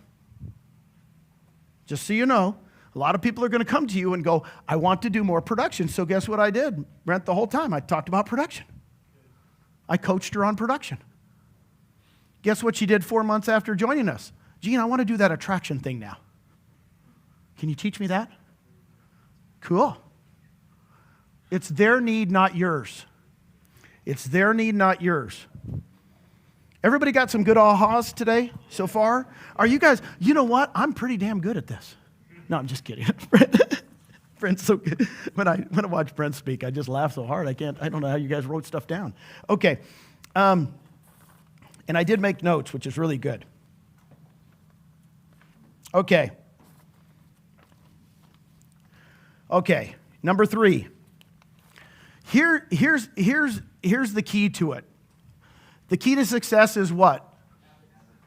Just so you know, a lot of people are going to come to you and go, I want to do more production. So guess what I did, Brent, the whole time? I talked about production. I coached her on production. Guess what she did 4 months after joining us? Gene, I want to do that attraction thing now. Can you teach me that? Cool. It's their need, not yours. It's their need, not yours. Everybody got some good ahas today so far? Are you guys, you know what? I'm pretty damn good at this. No, I'm just kidding. Brent's so good. When I watch Brent speak, I just laugh so hard. I don't know how you guys wrote stuff down. Okay. And I did make notes, which is really good. Okay. Number 3. Here's the key to it. The key to success is what?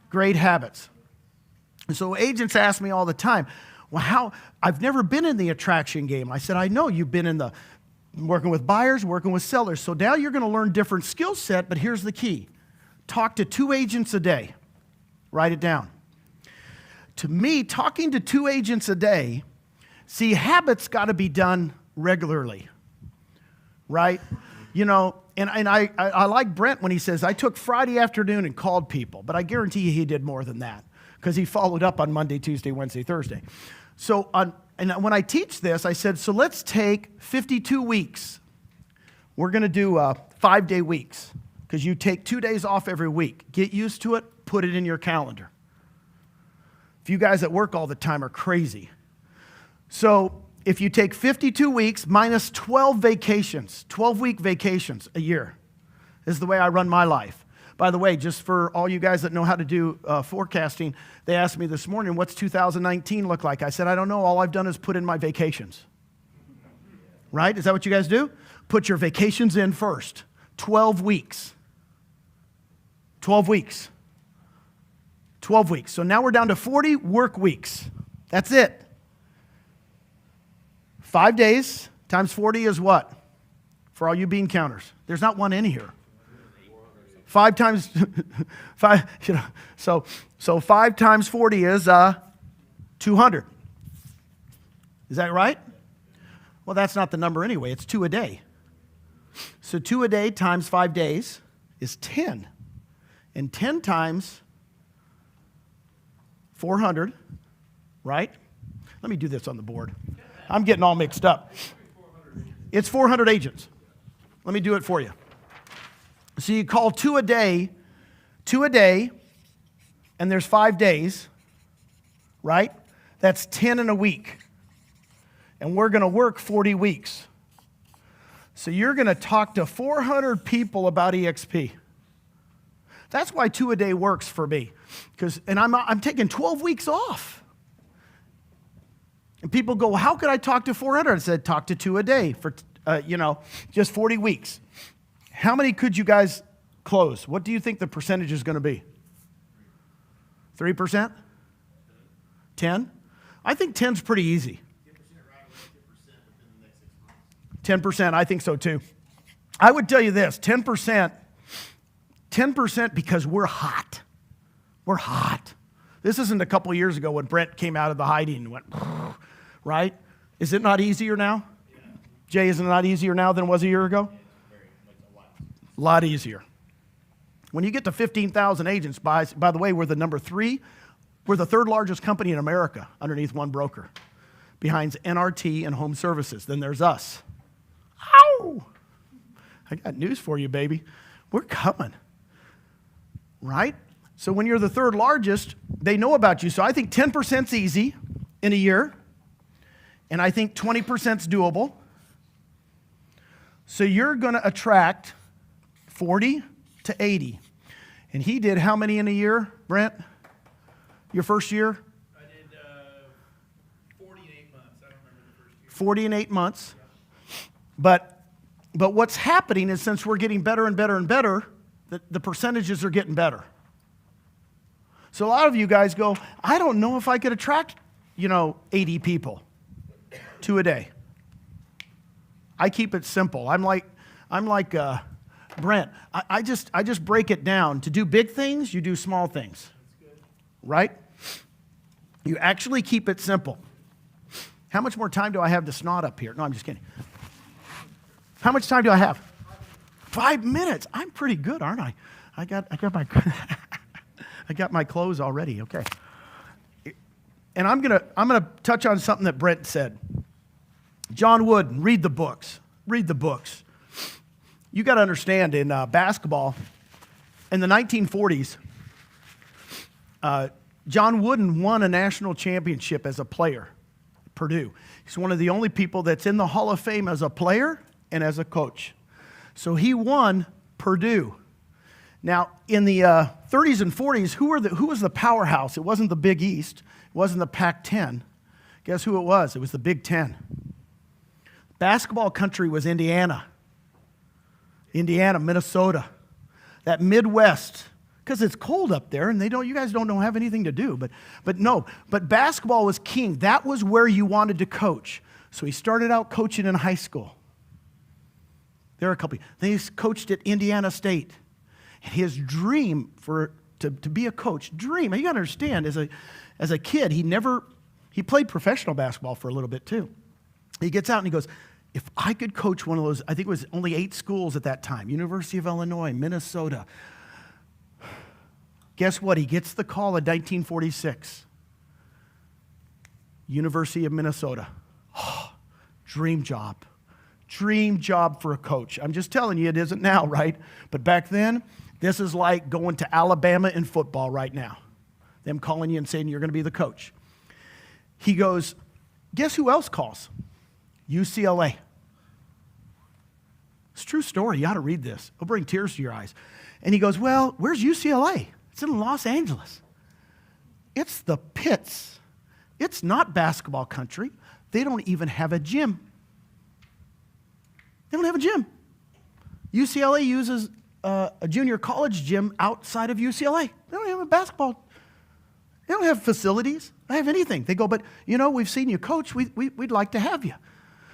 Great habits. And so agents ask me all the time, well, I've never been in the attraction game. I said, I know you've been in the working with buyers, working with sellers. So now you're going to learn different skill set, but here's the key. Talk to 2 agents a day. Write it down. To me, talking to 2 agents a day, see, habits got to be done regularly, right? And I like Brent when he says, I took Friday afternoon and called people, but I guarantee you he did more than that because he followed up on Monday, Tuesday, Wednesday, Thursday. So when I teach this, I said, so let's take 52 weeks. We're going to do 5-day weeks because you take 2 days off every week. Get used to it. Put it in your calendar. If you guys at work all the time are crazy. So if you take 52 weeks minus 12 vacations, 12-week vacations a year is the way I run my life. By the way, just for all you guys that know how to do forecasting, they asked me this morning, what's 2019 look like? I said, I don't know. All I've done is put in my vacations. Right? Is that what you guys do? Put your vacations in first. 12 weeks. 12 weeks. 12 weeks. So now we're down to 40 work weeks. That's it. 5 days times 40 is what? For all you bean counters. There's not one in here. 5 times, 5, so 5 times 40 is 200. Is that right? Well, that's not the number anyway. It's 2 a day. So 2 a day times 5 days is 10. And 10 times 400, right? Let me do this on the board. I'm getting all mixed up. It's 400 agents. Let me do it for you. So you call 2 a day, and there's 5 days, right? That's 10 in a week. And we're going to work 40 weeks. So you're going to talk to 400 people about EXP. That's why 2 a day works for me. And I'm taking 12 weeks off. And people go, well, how could I talk to 400? I said, talk to 2 a day for, just 40 weeks. How many could you guys close? What do you think the percentage is going to be? 3%? 10? I think 10's pretty easy. 10%, I think so too. I would tell you this, 10% because we're hot. We're hot. This isn't a couple years ago when Brent came out of the hiding and went, right? Is it not easier now? Yeah. Jay, is it not easier now than it was a year ago? Yeah, a lot easier. When you get to 15,000 agents, by the way, we're the number 3. We're the 3rd largest company in America underneath one broker, behind NRT and Home Services. Then there's us. Ow! I got news for you, baby. We're coming. Right? So when you're the 3rd largest, they know about you. So I think 10%'s easy in a year. And I think 20%'s doable. So you're going to attract 40 to 80. And he did how many in a year, Brent? Your first year? I did 40 in 8 months. I don't remember the first year. 40 in 8 months. But what's happening is since we're getting better and better and better, the percentages are getting better. So a lot of you guys go, I don't know if I could attract, 80 people, 2 a day. I keep it simple. I'm like Brent. I just break it down. To do big things, you do small things. Right? You actually keep it simple. How much more time do I have to snot up here? No, I'm just kidding. How much time do I have? 5 minutes. I'm pretty good, aren't I? I got my I got my clothes already. Okay. And I'm gonna touch on something that Brent said. John Wooden, read the books. Read the books. You got to understand in basketball, in the 1940s, John Wooden won a national championship as a player, Purdue. He's one of the only people that's in the Hall of Fame as a player and as a coach. So he won Purdue. Now, in the 30s and 40s, who was the powerhouse? It wasn't the Big East. It wasn't the Pac-10. Guess who it was? It was the Big Ten. Basketball country was Indiana, Minnesota, that Midwest, because it's cold up there, and you guys don't have anything to do. But basketball was king. That was where you wanted to coach. So he started out coaching in high school. There are a couple. Then he coached at Indiana State. And his dream to be a coach, you got to understand, as a kid, he played professional basketball for a little bit too. He gets out and he goes, if I could coach one of those, I think it was only 8 schools at that time, University of Illinois, Minnesota. Guess what? He gets the call in 1946. University of Minnesota. Oh, dream job. Dream job for a coach. I'm just telling you, it isn't now, right? But back then, this is like going to Alabama in football right now. Them calling you and saying you're going to be the coach. He goes, guess who else calls? UCLA. It's a true story. You ought to read this. It'll bring tears to your eyes. And he goes, well, where's UCLA? It's in Los Angeles. It's the pits. It's not basketball country. They don't even have a gym. They don't have a gym. UCLA uses a junior college gym outside of UCLA. They don't have a basketball. They don't have facilities. They don't have anything. They go, but, we've seen you coach. We'd like to have you.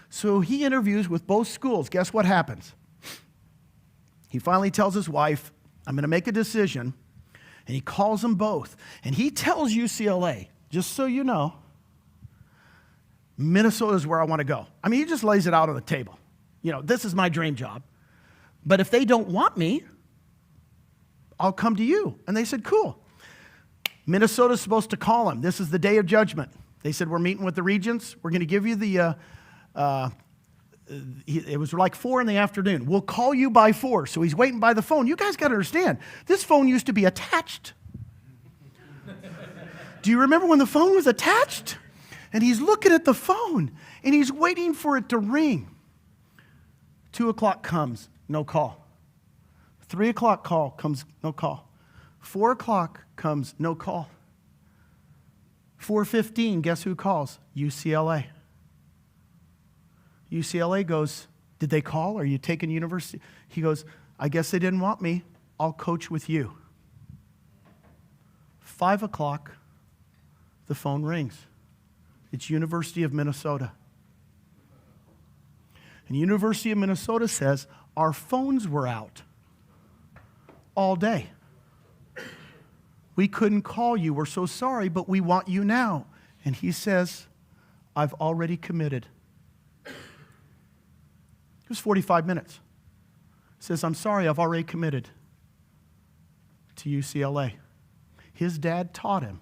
So he interviews with both schools. Guess what happens? He finally tells his wife, I'm going to make a decision. And he calls them both. And he tells UCLA, just so you know, Minnesota is where I want to go. I mean, he just lays it out on the table. You know, this is my dream job. But if they don't want me, I'll come to you. And they said, cool. Minnesota's supposed to call him. This is the day of judgment. They said, we're meeting with the regents. We're going to give you the, it was like 4 in the afternoon. We'll call you by 4. So he's waiting by the phone. You guys got to understand, this phone used to be attached. Do you remember when the phone was attached? And he's looking at the phone, and he's waiting for it to ring. 2 o'clock comes, no call. 3 o'clock call comes, no call. 4 o'clock comes, no call. 4:15, guess who calls? UCLA. UCLA goes, did they call? Are you taking university? He goes, I guess they didn't want me. I'll coach with you. 5 o'clock, the phone rings. It's University of Minnesota. And University of Minnesota says, our phones were out all day. We couldn't call you. We're so sorry, but we want you now. And he says, I've already committed. It was 45 minutes. He says, I'm sorry, I've already committed to UCLA. His dad taught him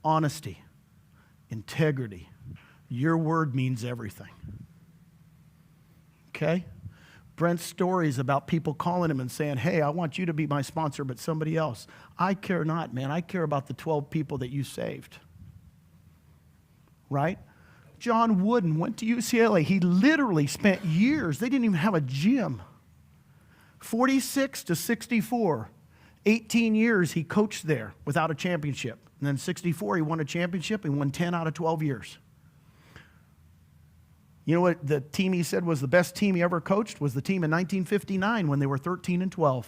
honesty, integrity. Your word means everything. Okay? Brent's stories about people calling him and saying, hey, I want you to be my sponsor, but somebody else. I care not, man. I care about the 12 people that you saved. Right? John Wooden went to UCLA. He literally spent years. They didn't even have a gym. 46 to 64. 18 years he coached there without a championship. And then 64, he won a championship. He won 10 out of 12 years. You know what the team he said was the best team he ever coached was the team in 1959 when they were 13-12.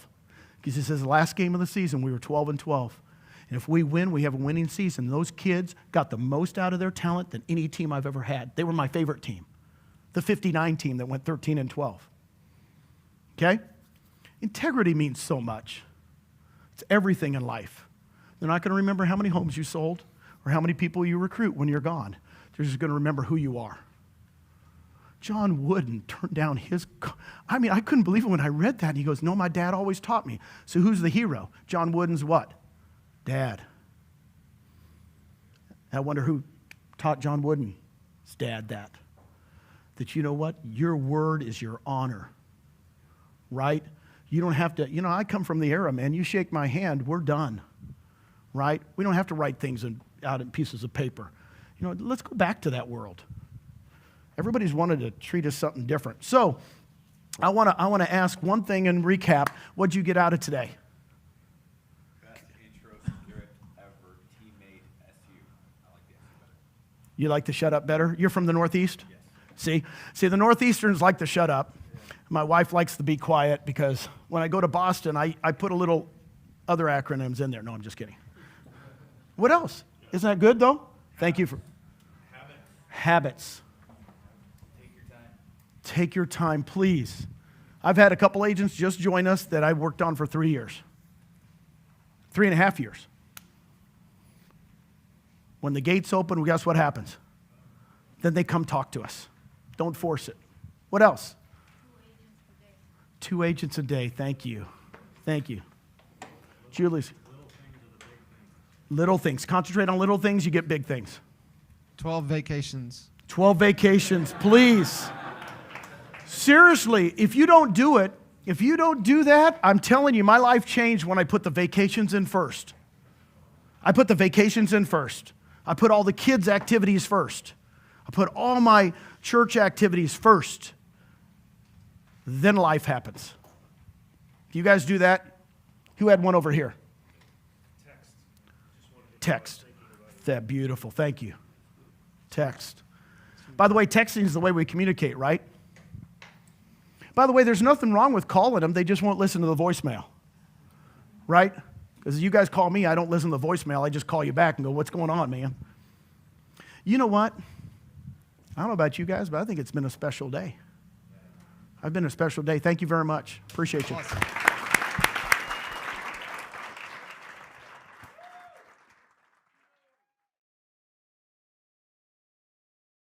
Because he says the last game of the season, we were 12-12. And if we win, we have a winning season. Those kids got the most out of their talent than any team I've ever had. They were my favorite team. The 59 team that went 13-12. Okay? Integrity means so much. It's everything in life. They're not going to remember how many homes you sold or how many people you recruit when you're gone. They're just going to remember who you are. John Wooden turned down his, I mean, I couldn't believe it when I read that. He goes, no, my dad always taught me. So who's the hero? John Wooden's what? Dad. I wonder who taught John Wooden's dad that. That you know what? Your word is your honor. Right? You don't have to, you know, I come from the era, man. You shake my hand, we're done. Right? We don't have to write things out in pieces of paper. You know, let's go back to that world. Everybody's wanted to treat us something different. So I want to ask one thing and recap. What'd you get out of today? Best intro script ever, teammate SU. I like the SU better. You like to shut up better? You're from the Northeast? Yes. See, the Northeasterns like to shut up. My wife likes to be quiet because when I go to Boston, I put a little other acronyms in there. No, I'm just kidding. What else? Isn't that good, though? Thank you for... Habits. Take your time, please. I've had a couple agents just join us that I worked on for 3 years. 3.5 years. When the gates open, guess what happens? Then they come talk to us. Don't force it. What else? 2 agents a day. Thank you. Thank you. Julie's. Little things. Concentrate on little things, you get big things. 12 vacations. 12 vacations, please. Seriously, if you don't do it, if you don't do that, I'm telling you, my life changed when I put the vacations in first. I put the vacations in first. I put all the kids' activities first. I put all my church activities first. Then life happens. Do you guys do that? Who had one over here? Text. That beautiful. Thank you. Text. By the way, texting is the way we communicate, right? By the way, there's nothing wrong with calling them. They just won't listen to the voicemail, right? Because you guys call me, I don't listen to the voicemail. I just call you back and go, what's going on, man? You know what? I don't know about you guys, but I think it's been a special day. I've been a special day. Thank you very much. Appreciate you. Awesome.